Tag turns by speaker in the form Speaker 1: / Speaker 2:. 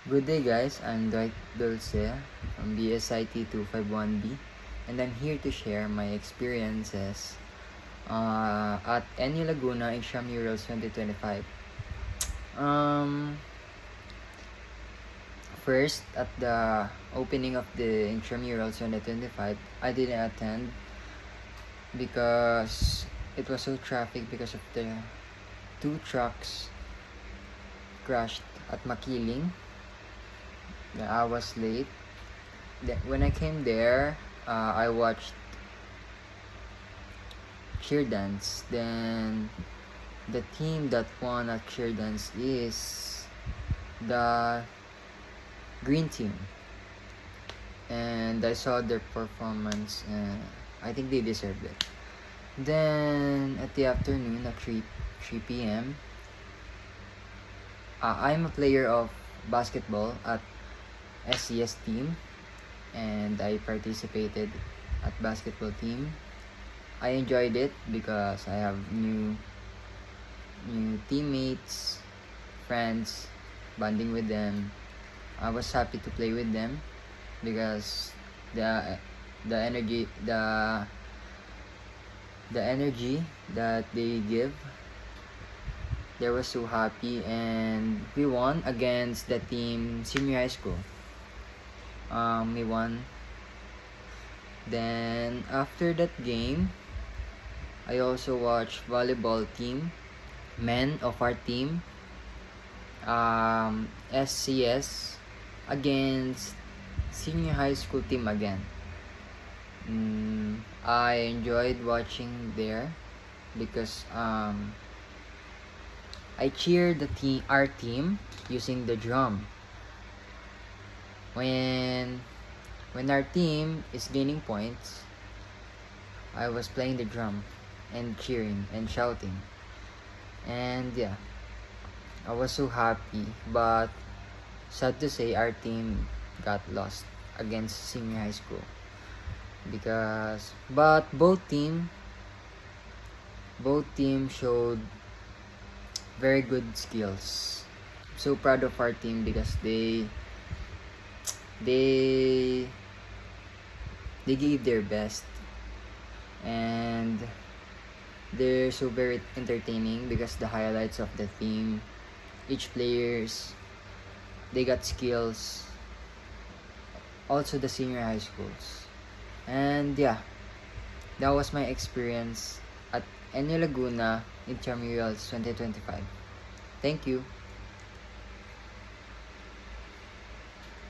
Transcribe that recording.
Speaker 1: Good day guys, I'm Dwight Dulce from BSIT 251B and I'm here to share my experiences at NU Laguna Intramurals 2025. Um, First, at the opening of the Intramurals 2025, I didn't attend because it was so traffic because of the two trucks crashed at Makiling. I was late. When I came there, I watched cheer dance. Then the team that won at cheer dance is the green team, and I saw their performance, and I think they deserved it. Then at the afternoon at 3 p.m., I'm a player of basketball at SCS team, and I participated at basketball team. I enjoyed it because I have new teammates, friends, bonding with them. I was happy to play with them because the energy that they give, they were so happy, and we won against the team senior high school. We won. Then after that game, I also watched volleyball team, men of our team, SCS against senior high school team again. I enjoyed watching there because I cheered our team using the drum. When our team is gaining points, I was playing the drum and cheering and shouting. And yeah, I was so happy, but sad to say our team got lost against senior high school but both team showed very good skills. So proud of our team because they gave their best, and they're so very entertaining because the highlights of the team, each players, they got skills, also the senior high schools. And yeah, that was my experience at NU Laguna Intramurals 2025. Thank you.